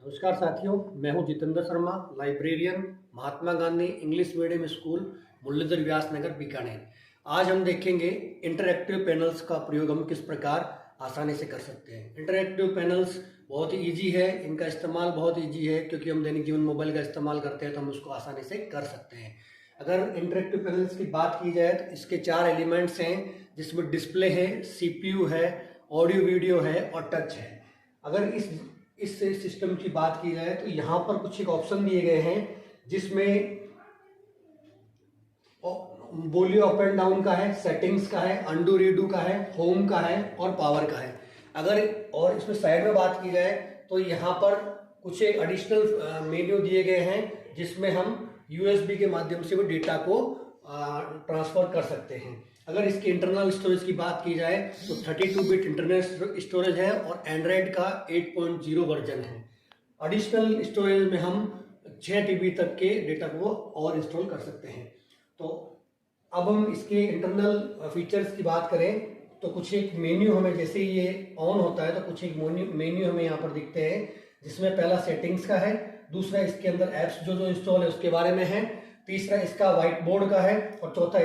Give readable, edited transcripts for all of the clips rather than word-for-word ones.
नमस्कार साथियों, मैं हूं Jitendra Sharma, librarian, Mahatma Gandhi English medium school, Muralidhar Vyas Nagar, Bikaner. आज हम देखेंगे इंटरैक्टिव पैनल्स का प्रयोग हम किस प्रकार आसानी से कर सकते हैं। इंटरैक्टिव पैनल्स बहुत ही ईजी है, इनका इस्तेमाल बहुत ईजी है क्योंकि हम दैनिक जीवन मोबाइल का इस्तेमाल करते हैं तो हम उसको आसानी से कर सकते हैं। अगर इंटरैक्टिव पैनल्स की बात की जाए तो इसके 4 एलिमेंट्स हैं, जिसमें डिस्प्ले है, CPU है, ऑडियो वीडियो है और टच है। अगर इस सिस्टम की बात की जाए तो यहाँ पर कुछ एक ऑप्शन दिए गए हैं, जिसमें वॉल्यूम अप एंड डाउन का है, सेटिंग्स का है, अंडू रीडू का है, होम का है और पावर का है। अगर और इसमें साइड में बात की जाए तो यहाँ पर कुछ एक एडिशनल मेन्यू दिए गए हैं, जिसमें हम USB के माध्यम से वो डेटा को ट्रांसफर कर सकते हैं। अगर इसकी इंटरनल स्टोरेज की बात की जाए तो 32 बिट इंटरनल स्टोरेज है और एंड्रॉयड का 8.0 वर्जन है। एडिशनल स्टोरेज में हम 6 TB तक के डेटा को और इंस्टॉल कर सकते हैं। तो अब हम इसके इंटरनल फीचर्स की बात करें तो कुछ एक मेन्यू हमें, जैसे ये ऑन होता है तो कुछ एक मेन्यू हमें यहाँ पर दिखते हैं, जिसमें पहला सेटिंग्स का है, दूसरा इसके अंदर ऐप्स जो इंस्टॉल है उसके बारे में है, तीसरा इसका व्हाइट बोर्ड का है और चौथा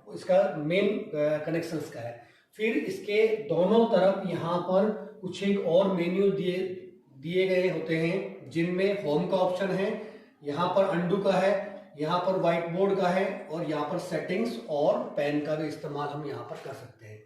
इसका मेन कनेक्शंस का है। फिर इसके दोनों तरफ यहाँ पर कुछ एक और मेन्यू दिए गए होते हैं, जिनमें होम का ऑप्शन है, यहाँ पर अंडू का है, यहाँ पर व्हाइट बोर्ड का है और यहाँ पर सेटिंग्स और पेन का भी इस्तेमाल हम यहाँ पर कर सकते हैं।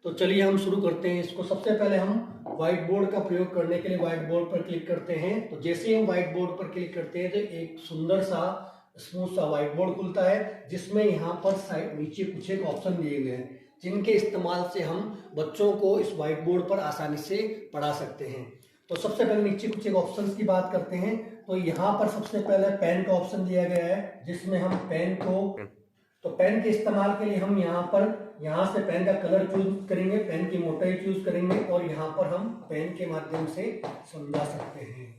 तो चलिए हम शुरू करते हैं इसको। सबसे पहले हम व्हाइट बोर्ड का प्रयोग करने के लिए व्हाइट बोर्ड पर क्लिक करते हैं। तो जैसे ही हम व्हाइट बोर्ड पर क्लिक करते हैं तो एक सुंदर सा स्मूथ सा व्हाइट बोर्ड खुलता है, जिसमें यहाँ पर साइड नीचे कुछ एक ऑप्शन दिए गए हैं, जिनके इस्तेमाल से हम बच्चों को इस व्हाइट बोर्ड पर आसानी से पढ़ा सकते हैं। तो सबसे पहले नीचे कुछ एक ऑप्शंस की बात करते हैं। तो यहाँ पर सबसे पहले पेन का ऑप्शन दिया गया है, जिसमें हम पेन के इस्तेमाल के लिए हम यहाँ से पेन का कलर चूज करेंगे, पेन की मोटाई चूज करेंगे और यहाँ पर हम पेन के माध्यम से समझा सकते हैं।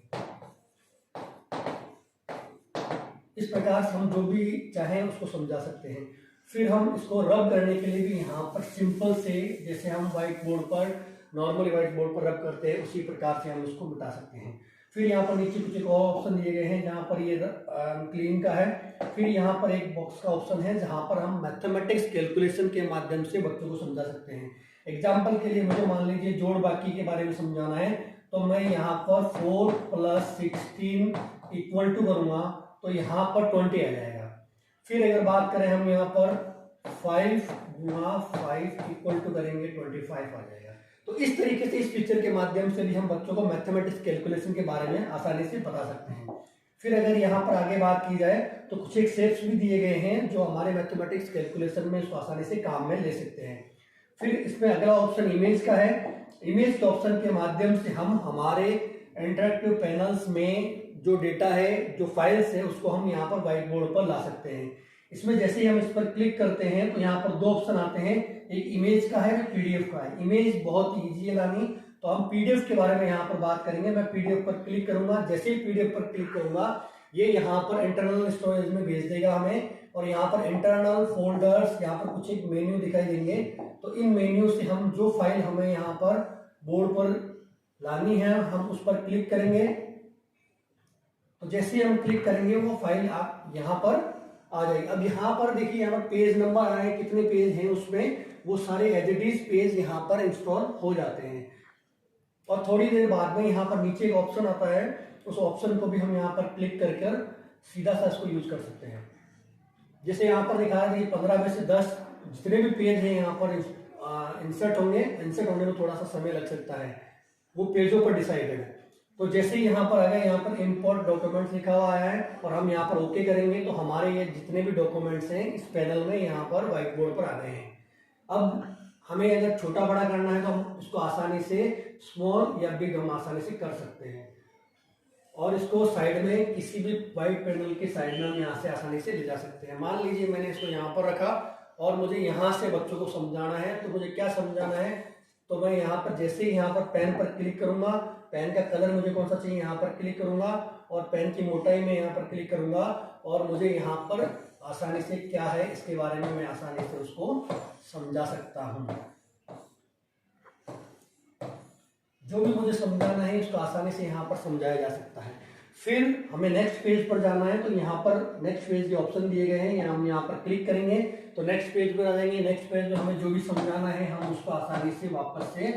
इस प्रकार से हम जो भी चाहें उसको समझा सकते हैं। फिर हम इसको रब करने के लिए भी यहाँ पर सिंपल से, जैसे हम व्हाइट बोर्ड पर नॉर्मली व्हाइट बोर्ड पर रब करते हैं, उसी प्रकार से हम इसको मिटा सकते हैं। फिर यहाँ पर नीचे कुछ एक और ऑप्शन दिए गए हैं, जहाँ पर ये क्लीन का है। फिर यहाँ पर एक बॉक्स का ऑप्शन है, जहाँ पर हम मैथमेटिक्स कैलकुलेशन के माध्यम से बच्चों को समझा सकते हैं। एग्जाम्पल के लिए मुझे मान लीजिए जोड़ बाकी के बारे में समझाना है, तो मैं यहाँ पर 4 + 16 = करूँगा तो यहाँ पर 20 आ जाएगा। फिर अगर बात करें हम यहाँ पर 5 × 5 करेंगे 25 आ जाएगा। तो इस तरीके से इस फीचर के माध्यम से भी हम बच्चों को मैथमेटिक्स कैलकुलेशन के बारे में आसानी से बता सकते हैं। फिर अगर यहाँ पर आगे बात की जाए तो कुछ एक शेप्स भी दिए गए हैं, जो हमारे मैथमेटिक्स कैलकुलेशन में इसको आसानी से काम में ले सकते हैं। फिर इसमें अगला ऑप्शन इमेज का है। इमेज के ऑप्शन के माध्यम से हम हमारे इंटरैक्टिव पैनल्स में जो डेटा है, जो फाइल्स है, उसको हम यहाँ पर व्हाइट बोर्ड पर ला सकते हैं। इसमें जैसे ही हम इस पर क्लिक करते हैं तो यहाँ पर 2 ऑप्शन आते हैं, एक इमेज का है, एक PDF का है। इमेज बहुत ईजी है लानी, तो हम PDF के बारे में यहाँ पर बात करेंगे। मैं PDF पर क्लिक करूंगा, जैसे ही PDF पर क्लिक करूंगा ये यहाँ पर इंटरनल स्टोरेज में भेज देगा हमें, और यहाँ पर इंटरनल फोल्डर्स, यहाँ पर कुछ एक मेन्यू दिखाई देंगे। तो इन मेन्यू से हम जो फाइल हमें यहाँ पर बोर्ड पर लानी है, हम उस पर क्लिक करेंगे। तो जैसे हम क्लिक करेंगे वो फाइल आप यहाँ पर आ जाएगी। अब यहाँ पर देखिए, यहाँ पर पेज नंबर आए, कितने पेज हैं उसमें, वो सारे एज इट इज पेज यहाँ पर इंस्टॉल हो जाते हैं। और थोड़ी देर बाद में यहाँ पर नीचे एक ऑप्शन आता है, उस ऑप्शन को भी हम यहाँ पर क्लिक कर सीधा सा इसको यूज कर सकते हैं। जैसे यहाँ पर दिखा है कि 15 में से 10 जितने भी पेज हैं यहाँ पर इंसर्ट होने में थोड़ा सा समय लग सकता है, वो पेजों पर डिसाइडेड है। तो जैसे ही यहाँ पर आ गए, यहाँ पर इंपोर्ट डॉक्यूमेंट्स लिखा हुआ है और हम यहाँ पर ओके करेंगे तो हमारे ये जितने भी डॉक्यूमेंट्स हैं इस पैनल में यहाँ पर व्हाइट बोर्ड पर आ गए हैं। अब हमें अगर छोटा बड़ा करना है तो हम इसको आसानी से स्मॉल या बिग हम आसानी से कर सकते हैं, और इसको साइड में किसी भी व्हाइट पैनल के साइड में हम यहाँ से आसानी से ले जा सकते हैं। मान लीजिए मैंने इसको यहाँ पर रखा और मुझे यहाँ से बच्चों को समझाना है, तो मुझे क्या समझाना है, तो मैं यहाँ पर जैसे ही यहाँ पर पेन पर क्लिक करूंगा, पेन का कलर मुझे कौन सा चाहिए यहाँ पर क्लिक करूंगा, और पेन की मोटाई में यहाँ पर क्लिक करूंगा, और मुझे यहाँ पर आसानी से क्या है इसके बारे में मैं आसानी से उसको समझा सकता हूँ। जो भी मुझे समझाना है उसको आसानी से यहाँ पर समझाया जा सकता है। फिर हमें नेक्स्ट पेज पर जाना है, तो यहाँ पर नेक्स्ट पेज के ऑप्शन दिए गए हैं, हम यहाँ पर क्लिक करेंगे तो नेक्स्ट पेज पर आ जाएंगे। नेक्स्ट पेज में हमें जो भी समझाना है हम उसको आसानी से वापस से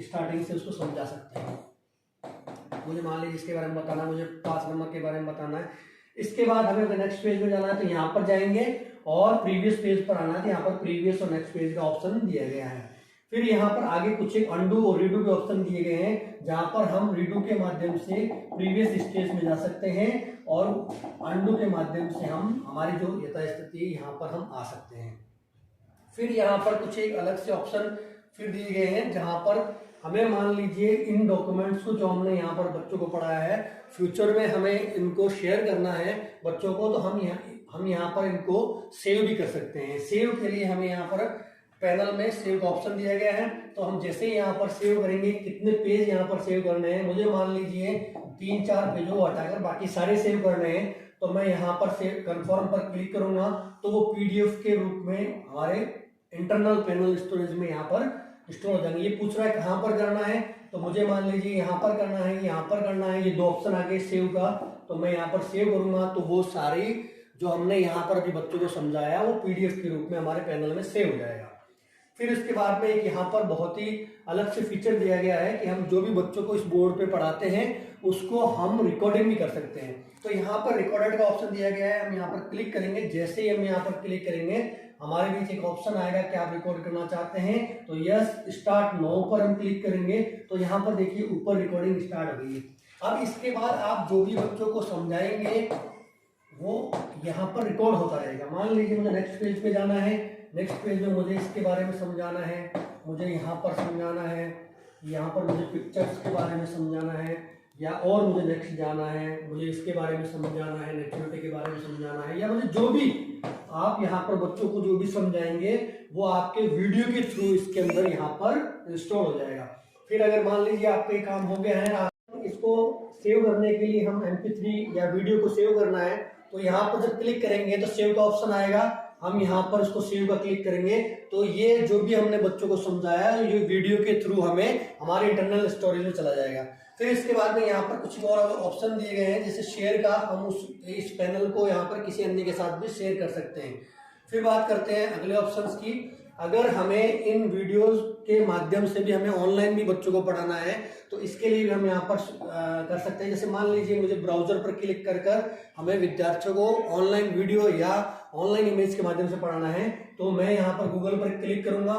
स्टार्टिंग से उसको समझा सकते हैं। मुझे मान लीजिए इसके बारे में बताना है, मुझे 5 नंबर के बारे में बताना है। इसके बाद हमें नेक्स्ट पेज में जाना है तो यहाँ पर जाएंगे और प्रीवियस पेज पर आना है, तो यहाँ पर प्रीवियस और नेक्स्ट पेज का ऑप्शन दिया गया है। फिर यहाँ पर आगे कुछ एक अंडू और रीडू के ऑप्शन दिए गए हैं, जहां पर हम रीडू के माध्यम से प्रीवियस स्टेज में जा सकते हैं और अंडू के माध्यम से हम हमारी जो यथास्थिति है यहाँ पर हम आ सकते हैं। फिर यहाँ पर कुछ एक अलग से ऑप्शन फिर दिए गए हैं, जहां पर हमें मान लीजिए इन डॉक्यूमेंट्स को जो हमने यहाँ पर बच्चों को पढ़ाया है फ्यूचर में हमें इनको शेयर करना है बच्चों को, तो हम यहाँ पर इनको सेव भी कर सकते हैं। सेव के लिए हमें यहाँ पर पैनल में सेव का ऑप्शन दिया गया है, तो हम जैसे ही यहाँ पर सेव करेंगे, कितने पेज यहाँ पर सेव करने हैं, मुझे मान लीजिए 3-4 पेजों को हटाकर बाकी सारे सेव करने हैं, तो मैं यहाँ पर सेव कन्फर्म पर क्लिक करूंगा तो वो पीडीएफ के रूप में हमारे इंटरनल पैनल स्टोरेज में यहाँ पर स्टोर हो जाएंगे। ये पूछ रहा है कहाँ पर करना है, तो मुझे मान लीजिए यहाँ पर करना है, यहाँ पर करना है, ये 2 ऑप्शन आ गए सेव का, तो मैं यहाँ पर सेव करूंगा तो वो सारी जो हमने यहाँ पर अभी बच्चों को समझाया वो पीडीएफ के रूप में हमारे पैनल में सेव हो जाएगा। फिर इसके बाद में एक यहाँ पर बहुत ही अलग से फीचर दिया गया है कि हम जो भी बच्चों को इस बोर्ड पे पढ़ाते हैं उसको हम रिकॉर्डिंग भी कर सकते हैं। तो यहाँ पर रिकॉर्डेड का ऑप्शन दिया गया है, हम यहाँ पर क्लिक करेंगे, जैसे ही हम यहाँ पर क्लिक करेंगे हमारे बीच एक ऑप्शन आएगा कि आप रिकॉर्ड करना चाहते हैं, तो यस स्टार्ट नाउ पर हम क्लिक करेंगे तो यहाँ पर देखिए ऊपर रिकॉर्डिंग स्टार्ट हो गई है। अब इसके बाद आप जो भी बच्चों को समझाएंगे वो यहाँ पर रिकॉर्ड होता रहेगा। मान लीजिए मुझे नेक्स्ट पेज पे जाना है, नेक्स्ट पेज में मुझे इसके बारे में समझाना है, मुझे यहाँ पर समझाना है, यहाँ पर मुझे पिक्चर्स के बारे में समझाना है, या और मुझे नेक्स्ट जाना है, मुझे इसके बारे में समझाना है, नेचुरलिटी के बारे में समझाना है, या मुझे जो भी आप यहाँ पर बच्चों को जो भी समझाएंगे वो आपके वीडियो के थ्रू इसके अंदर यहाँ पर इंस्टॉल हो जाएगा। फिर अगर मान लीजिए आपका ये काम हो गया है, इसको सेव करने के लिए हम MP3 या वीडियो को सेव करना है, तो यहाँ पर जब क्लिक करेंगे तो सेव का ऑप्शन आएगा, हम यहाँ पर उसको सेव का क्लिक करेंगे तो ये जो भी हमने बच्चों को समझाया ये वीडियो के थ्रू हमें हमारे इंटरनल स्टोरेज में चला जाएगा। फिर इसके बाद में यहाँ पर कुछ और ऑप्शन दिए गए हैं, जैसे शेयर का, हम इस पैनल को यहाँ पर किसी अन्य के साथ भी शेयर कर सकते हैं। फिर बात करते हैं अगले ऑप्शंस की। अगर हमें इन वीडियोस के माध्यम से भी हमें ऑनलाइन भी बच्चों को पढ़ाना है तो इसके लिए भी हम यहाँ पर कर सकते हैं। जैसे मान लीजिए मुझे ब्राउजर पर क्लिक कर हमें विद्यार्थियों को ऑनलाइन वीडियो या ऑनलाइन इमेज के माध्यम से पढ़ाना है, तो मैं यहाँ पर गूगल पर क्लिक करूंगा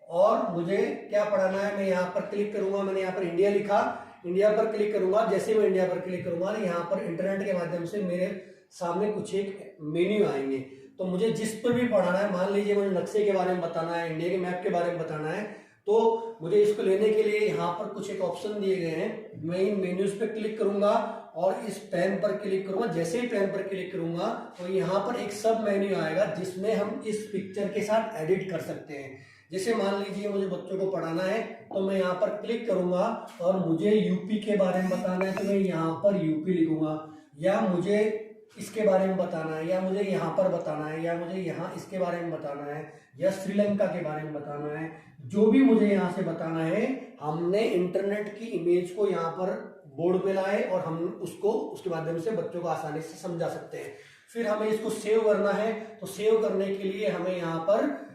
और मुझे क्या पढ़ाना है मैं यहाँ पर क्लिक करूंगा। मैंने यहाँ पर इंडिया लिखा, इंडिया पर क्लिक करूंगा। जैसे मैं इंडिया पर क्लिक करूंगा यहाँ पर इंटरनेट के माध्यम से मेरे सामने कुछ एक मेन्यू आएंगे, तो मुझे जिस पर भी पढ़ाना है, मान लीजिए मुझे नक्शे के बारे में बताना है, इंडिया के मैप के बारे में बताना है, तो मुझे इसको लेने के लिए यहाँ पर कुछ एक ऑप्शन दिए गए हैं। मैं इन मेन्यूज पे क्लिक करूंगा और इस पेन पर क्लिक करूंगा। जैसे ही पेन पर क्लिक करूंगा तो यहाँ पर एक सब मेन्यू आएगा जिसमें हम इस पिक्चर के साथ एडिट कर सकते हैं। जैसे मान लीजिए मुझे बच्चों को पढ़ाना है तो मैं यहाँ पर क्लिक करूंगा और मुझे यूपी के बारे में बताना है तो मैं यहाँ पर यूपी लिखूंगा, या मुझे इसके बारे में बताना है, या मुझे यहाँ पर बताना है, या मुझे यहाँ इसके बारे में बताना है, या श्रीलंका के बारे में बताना है, जो भी मुझे यहाँ से बताना है। हमने इंटरनेट की इमेज को यहाँ पर बोर्ड पे लाए और हम उसको उसके माध्यम से बच्चों को आसानी से समझा सकते हैं। फिर हमें इसको सेव करना है, तो सेव करने के लिए हमें यहाँ पर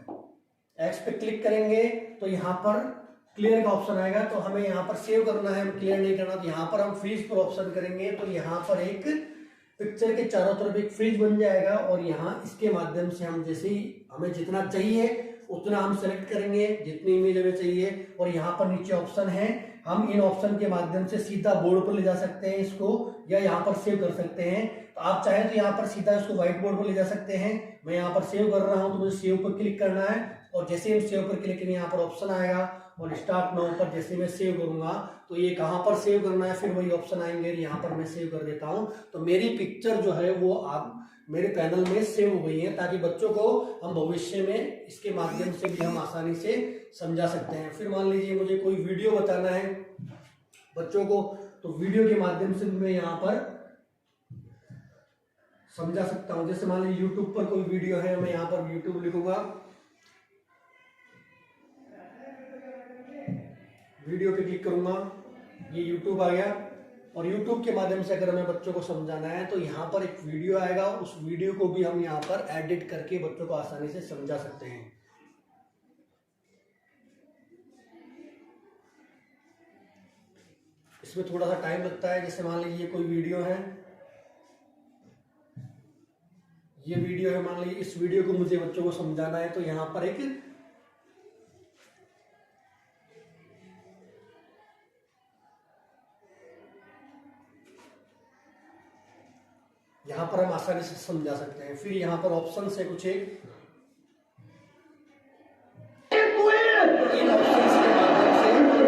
एक्स पे क्लिक करेंगे तो यहाँ पर क्लियर का ऑप्शन आएगा, तो हमें यहाँ पर सेव करना है, हम क्लियर नहीं करना, तो यहाँ पर हम फ्रीज पर ऑप्शन करेंगे तो यहाँ पर एक पिक्चर के चारों तरफ एक फ्रीज बन जाएगा और यहाँ इसके माध्यम से हम जैसे ही हमें जितना चाहिए उतना हम सेलेक्ट करेंगे, जितनी इमेज हमें चाहिए, और यहाँ पर नीचे ऑप्शन है, हम इन ऑप्शन के माध्यम से सीधा बोर्ड पर ले जा सकते हैं इसको, या यहाँ पर सेव कर सकते हैं। तो आप चाहें तो यहाँ पर सीधा इसको व्हाइट बोर्ड पर ले जा सकते हैं। मैं यहाँ पर सेव कर रहा हूँ तो मुझे सेव पर क्लिक करना है, और जैसे हम सेव पर क्लिक करेंगे यहाँ पर ऑप्शन आएगा और स्टार्ट नाउ पर जैसे मैं सेव करूंगा तो ये कहाँ पर सेव करना है, फिर वही ऑप्शन आएंगे, यहाँ पर मैं सेव कर देता हूँ। तो मेरी पिक्चर जो है वो आप मेरे पैनल में सेव हो गई है, ताकि बच्चों को हम भविष्य में इसके माध्यम से भी हम आसानी से समझा सकते हैं। फिर मान लीजिए मुझे कोई वीडियो बताना है बच्चों को, तो वीडियो के माध्यम से भी मैं यहाँ पर समझा सकता हूँ। जैसे मान लीजिए यूट्यूब पर कोई वीडियो है, मैं यहाँ पर यूट्यूब लिखूंगा, वीडियो पे क्लिक करूंगा, ये यूट्यूब आ गया। और यूट्यूब के माध्यम से अगर हमें बच्चों को समझाना है तो यहाँ पर एक वीडियो आएगा, उस वीडियो को भी हम यहाँ पर एडिट करके बच्चों को आसानी से समझा सकते हैं। इसमें थोड़ा सा टाइम लगता है, जैसे मान लीजिए कोई वीडियो है, ये वीडियो है, मान लीजिए इस वीडियो को मुझे बच्चों को समझाना है तो यहाँ पर हम आसानी से समझा सकते हैं। फिर यहाँ पर ऑप्शन है कुछ एक, इन ऑप्शंस के माध्यम से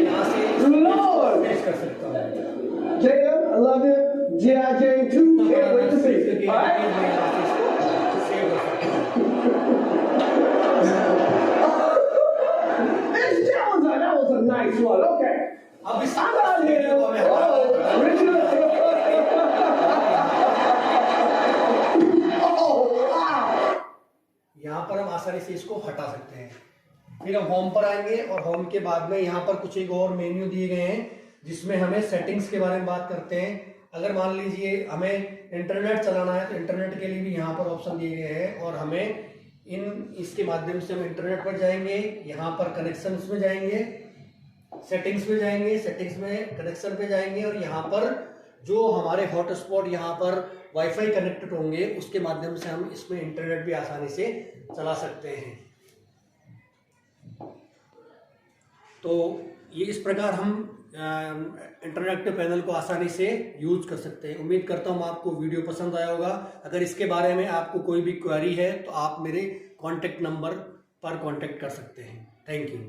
यहाँ से पेश कर सकता हूँ। Jacob, I love you. G.I. Jane 2, can't wait to see it. All right? That was a nice one. Okay. अब इस I'm out here. Oh, Richard. Oh, wow. यहाँ पर हम आसानी से इसको हटा सकते हैं। फिर हम होम पर आएंगे और होम के बाद में यहाँ पर कुछ एक और मेन्यू दिए गए हैं जिसमें हमें सेटिंग्स के बारे में बात करते हैं। अगर मान लीजिए हमें इंटरनेट चलाना है तो इंटरनेट के लिए भी यहाँ पर ऑप्शन दिए गए हैं और हमें इसके माध्यम से हम इंटरनेट पर जाएंगे, यहाँ पर कनेक्शंस में जाएंगे, सेटिंग्स में जाएंगे, सेटिंग्स में कनेक्शन पे जाएंगे और यहाँ पर जो हमारे हॉटस्पॉट यहाँ पर वाईफाई कनेक्टेड होंगे उसके माध्यम से हम इसमें इंटरनेट भी आसानी से चला सकते हैं। तो ये इस प्रकार हम इंटरनेट पैनल को आसानी से यूज कर सकते हैं। उम्मीद करता हूँ आपको वीडियो पसंद आया होगा। अगर इसके बारे में आपको कोई भी क्वेरी है तो आप मेरे कॉन्टैक्ट नंबर पर कॉन्टैक्ट कर सकते हैं। Thank you.